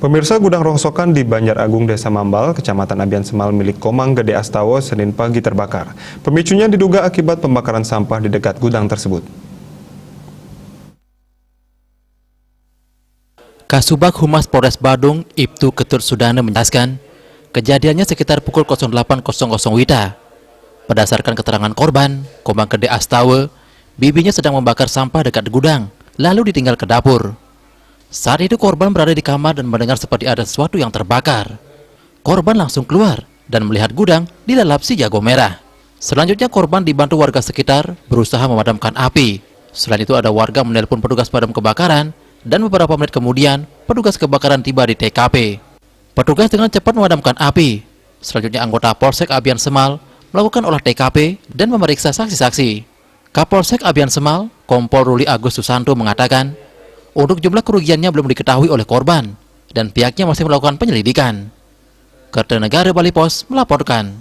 Pemirsa, gudang rongsokan di Banjar Agung, Desa Mambal, Kecamatan Abian Semal milik Komang Gede Astawa, Senin pagi terbakar. Pemicunya diduga akibat pembakaran sampah di dekat gudang tersebut. Kasubag Humas Polres Badung, Ibtu Ketut Sudana menjelaskan, kejadiannya sekitar pukul 08.00 WITA. Berdasarkan keterangan korban, Komang Gede Astawa, bibinya sedang membakar sampah dekat gudang, lalu ditinggal ke dapur. Saat itu korban berada di kamar dan mendengar seperti ada sesuatu yang terbakar. Korban langsung keluar dan melihat gudang dilalap si jago merah. Selanjutnya korban dibantu warga sekitar berusaha memadamkan api. Selain itu ada warga menelpon petugas pemadam kebakaran dan beberapa menit kemudian petugas kebakaran tiba di TKP. Petugas dengan cepat memadamkan api. Selanjutnya anggota Polsek Abian Semal melakukan olah TKP dan memeriksa saksi-saksi. Kapolsek Abian Semal, Kompol Ruli Agus Susanto mengatakan, untuk jumlah kerugiannya belum diketahui oleh korban dan pihaknya masih melakukan penyelidikan. Kertanegara Bali Pos melaporkan.